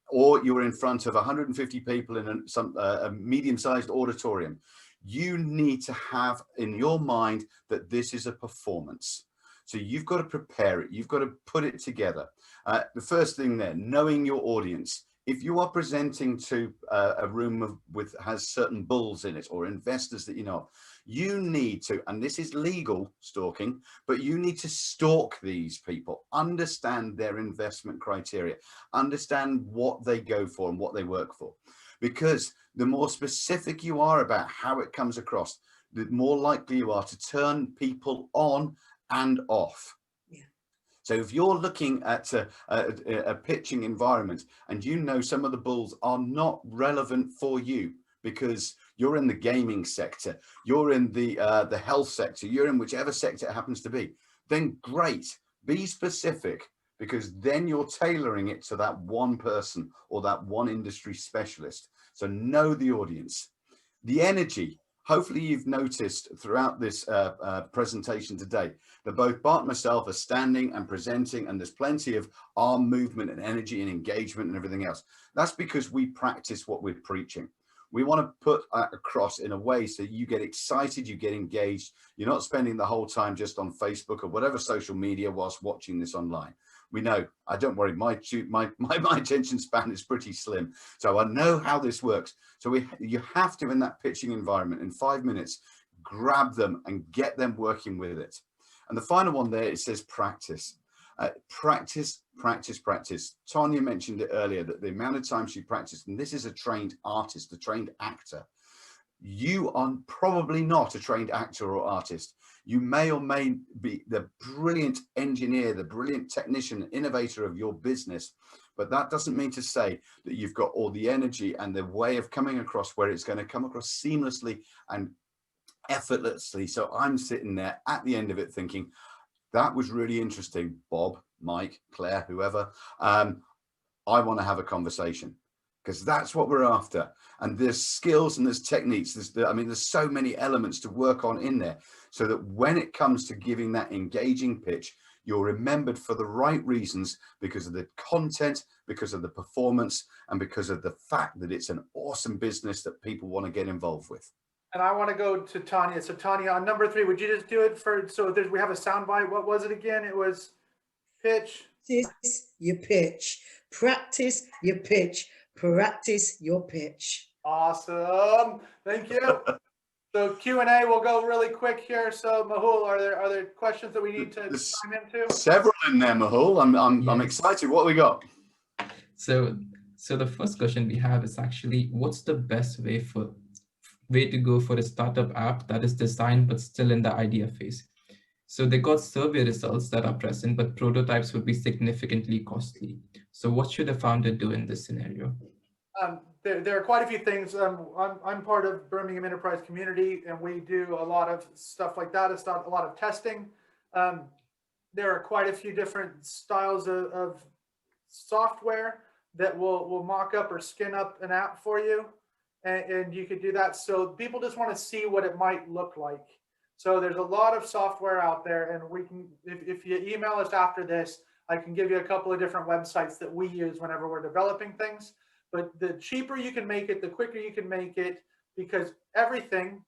or you're in front of 150 people in a medium-sized auditorium. You need to have in your mind that this is a performance. So you've got to prepare it. You've got to put it together. The first thing there, knowing your audience. If you are presenting to a room has certain bulls in it, or investors that you know, you need to, and this is legal stalking, but you need to stalk these people, understand their investment criteria, understand what they go for and what they work for. Because the more specific you are about how it comes across, the more likely you are to turn people on and off. So if you're looking at a pitching environment and you know some of the bulls are not relevant for you because you're in the gaming sector, you're in the health sector, you're in whichever sector it happens to be, then great, be specific, because then you're tailoring it to that one person or that one industry specialist. So know the audience. The energy. Hopefully you've noticed throughout this presentation today that both Bart and myself are standing and presenting, and there's plenty of arm movement and energy and engagement and everything else. That's because we practice what we're preaching. We want to put that across in a way so you get excited, you get engaged. You're not spending the whole time just on Facebook or whatever social media whilst watching this online. We know, I don't worry, my attention span is pretty slim. So I know how this works. So you have to, in that pitching environment, in 5 minutes, grab them and get them working with it. And the final one there, it says practice. Practice, practice, practice. Tonya mentioned it earlier that the amount of time she practiced, and this is a trained artist, a trained actor. You are probably not a trained actor or artist. You may or may be the brilliant engineer, the brilliant technician, innovator of your business, but that doesn't mean to say that you've got all the energy and the way of coming across where it's going to come across seamlessly and effortlessly. So I'm sitting there at the end of it thinking, that was really interesting, Bob, Mike, Claire, whoever. I want to have a conversation, because that's what we're after. And there's skills and there's techniques. There's so many elements to work on in there, so that when it comes to giving that engaging pitch, you're remembered for the right reasons, because of the content, because of the performance, and because of the fact that it's an awesome business that people want to get involved with. And I want to go to Tonya. So Tonya, on number 3, would you just do it for, so we have a soundbite. What was it again? It was pitch. Practice your pitch. Practice your pitch. Practice your pitch. Awesome. Thank you. So Q&A will go really quick here. So Mehul, are there questions that we need to chime into? Several in there, Mehul. I'm excited. What we got? So the first question we have is actually, what's the best way to go for a startup app that is designed but still in the idea phase? So they got survey results that are present, but prototypes would be significantly costly. So what should a founder do in this scenario? There are quite a few things. I'm part of Birmingham Enterprise Community, and we do a lot of stuff like that. It's not a lot of testing. There are quite a few different styles of software that will mock up or skin up an app for you. And you could do that. So people just want to see what it might look like. So there's a lot of software out there, and we can, if you email us after this, I can give you a couple of different websites that we use whenever we're developing things. But the cheaper you can make it, the quicker you can make it, because everything,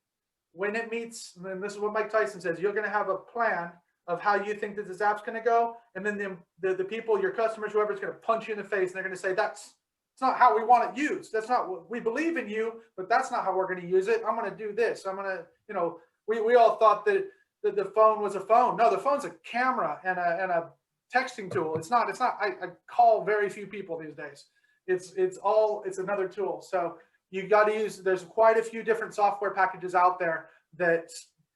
when it meets, and this is what Mike Tyson says, you're going to have a plan of how you think that this app's going to go. And then the people, your customers, whoever's going to punch you in the face, and they're going to say, it's not how we want it used. That's not what we believe in you, but that's not how we're going to use it. I'm going to do this. I'm going to, we all thought that the phone was a phone. No, the phone's a camera and a texting tool. It's not. I call very few people these days. It's another tool. So you got to use, there's quite a few different software packages out there that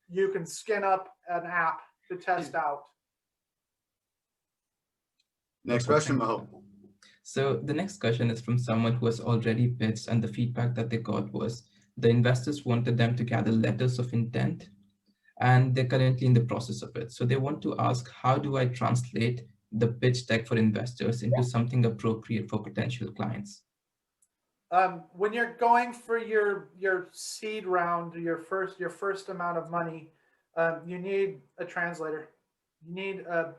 you can skin up an app to test out. Next question, Mehul. So the next question is from someone who has already pitched, and the feedback that they got was the investors wanted them to gather letters of intent, and they're currently in the process of it. So they want to ask, how do I translate the pitch deck for investors into something appropriate for potential clients? When you're going for your seed round, your first amount of money, you need a translator. You need a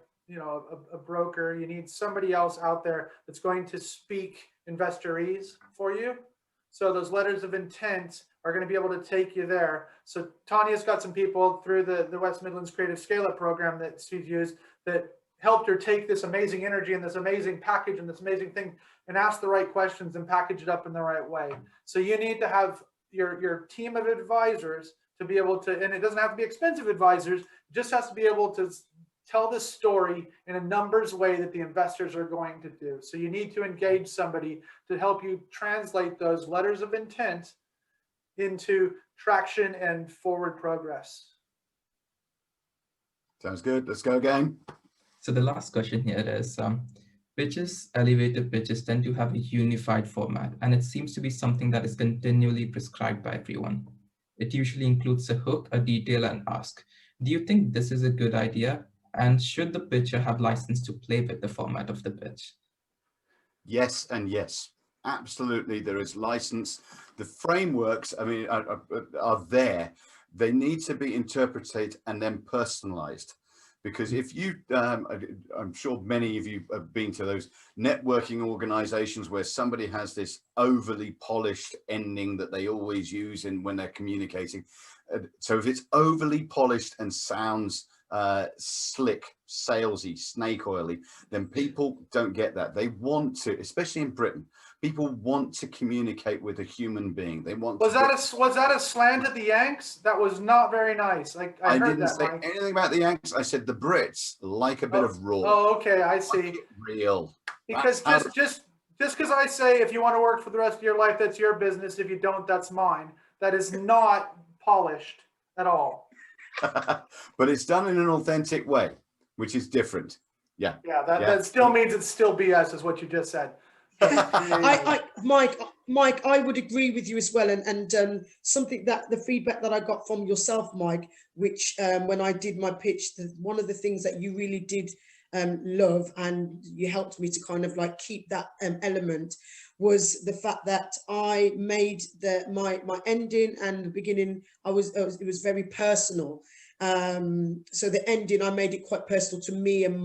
broker. You need somebody else out there that's going to speak investorese for you. So those letters of intent are going to be able to take you there. So Tanya's got some people through the West Midlands Creative Scale-Up program that she's used that helped her take this amazing energy and this amazing package and this amazing thing and ask the right questions and package it up in the right way. So you need to have your team of advisors to be able to, and it doesn't have to be expensive advisors, it just has to be able to tell this story in a numbers way that the investors are going to do. So you need to engage somebody to help you translate those letters of intent into traction and forward progress. Sounds good. Let's go again. So the last question here is, pitches, elevator pitches tend to have a unified format, and it seems to be something that is continually prescribed by everyone. It usually includes a hook, a detail, and ask. Do you think this is a good idea? And should the pitcher have license to play with the format of the pitch? Yes and yes. Absolutely, there is license. The frameworks, I mean, are there. They need to be interpreted and then personalized. Because if you, I'm sure many of you have been to those networking organizations where somebody has this overly polished ending that they always use when they're communicating. So if it's overly polished and sounds slick, salesy, snake oily, then people don't get that. They want to, especially in Britain, people want to communicate with a human being. They want. Was that a slant at the Yanks? That was not very nice. I heard didn't that, say Mike. anything about the Yanks. I said the Brits like a bit of raw. Oh, okay, I see. Like it real. Because just because I say if you want to work for the rest of your life, that's your business. If you don't, that's mine. That is not polished at all. But it's done in an authentic way, which is different. Yeah. Yeah, that still means it's still BS, is what you just said. Mike, I would agree with you as well. And something that the feedback that I got from yourself, Mike, which when I did my pitch, one of the things that you really did love, and you helped me to kind of like keep that element, was the fact that I made my ending and the beginning. It was very personal. So the ending, I made it quite personal to me and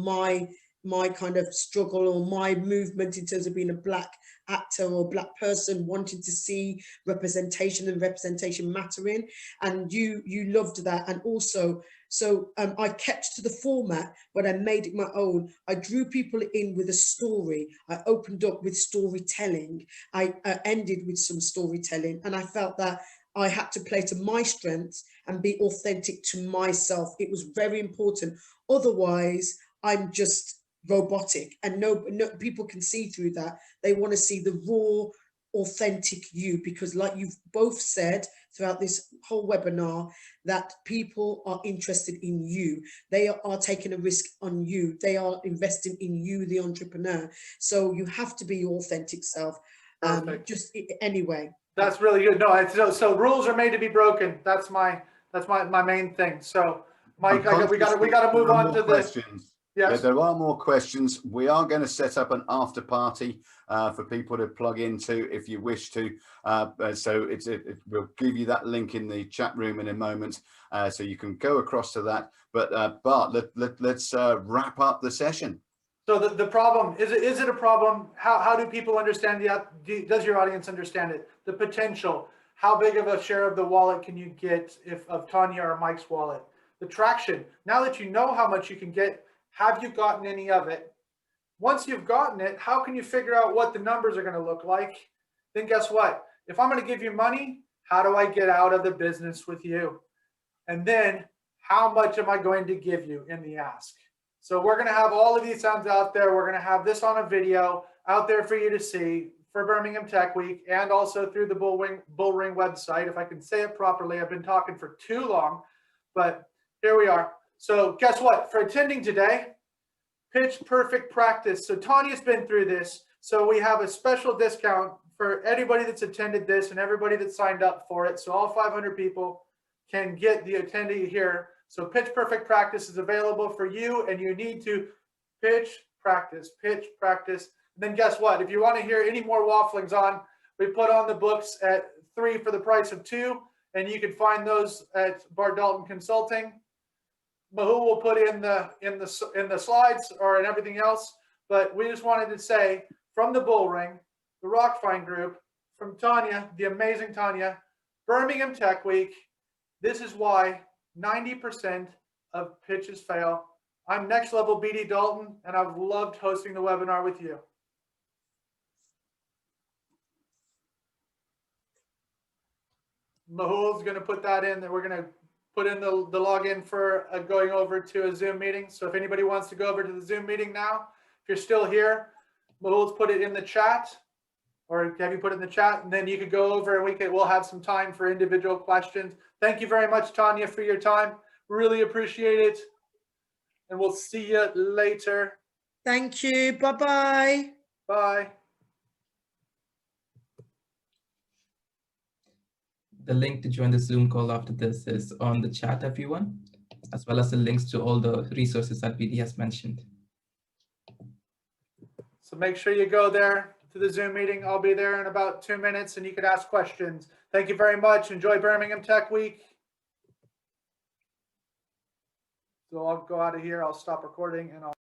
my kind of struggle or my movement in terms of being a Black actor or Black person wanting to see representation and representation mattering. And you loved that. And also, so I kept to the format, but I made it my own. I drew people in with a story. I opened up with storytelling. I ended with some storytelling. And I felt that I had to play to my strengths and be authentic to myself. It was very important. Otherwise, I'm just robotic, and no people can see through that. They want to see the raw, authentic you, because like you've both said throughout this whole webinar, that people are interested in you. They are taking a risk on you. They are investing in you, the entrepreneur. So you have to be your authentic self. Just anyway. That's really good. No, so rules are made to be broken. That's my main thing. So Mike, we got to move on to the questions. Yes. Yeah, there are more questions. We are going to set up an after party for people to plug into if you wish to. So we'll give you that link in the chat room in a moment, so you can go across to that. But Bart, let's wrap up the session. So the problem is it a problem? How do people understand does your audience understand it? The potential. How big of a share of the wallet can you get of Tanya or Mike's wallet? The traction. Now that you know how much you can get, have you gotten any of it? Once you've gotten it, how can you figure out what the numbers are going to look like? Then guess what? If I'm going to give you money, how do I get out of the business with you? And then how much am I going to give you in the ask? So we're going to have all of these sounds out there. We're going to have this on a video out there for you to see for Birmingham Tech Week, and also through the Bullring website. If I can say it properly, I've been talking for too long, but here we are. So guess what? For attending today, Pitch Perfect Practice. So Tanya's been through this. So we have a special discount for anybody that's attended this and everybody that signed up for it. So all 500 people can get the attendee here. So Pitch Perfect Practice is available for you, and you need to pitch, practice. And then guess what? If you want to hear any more wafflings on, we put on the books at 3 for the price of 2, and you can find those at Bart Dalton Consulting. Mahul will put in the slides or in everything else, but we just wanted to say from the Bullring, the Rockfine Group, from Tanya, the amazing Tanya, Birmingham Tech Week. This is why 90% of pitches fail. I'm Next Level BD Dalton, and I've loved hosting the webinar with you. Mahul's going to put that in, that we're going to put in the login for going over to a Zoom meeting. So if anybody wants to go over to the Zoom meeting now, if you're still here, Mahul's put it in the chat, or have you put it in the chat? And then you could go over and we'll have some time for individual questions. Thank you very much, Tanya, for your time. Really appreciate it. And we'll see you later. Thank you. Bye-bye. Bye. The link to join the Zoom call after this is on the chat, everyone. as well as the links to all the resources that BD has mentioned. So make sure you go there to the Zoom meeting. I'll be there in about 2 minutes and you can ask questions. Thank you very much. Enjoy Birmingham Tech Week. So I'll go out of here. I'll stop recording and I'll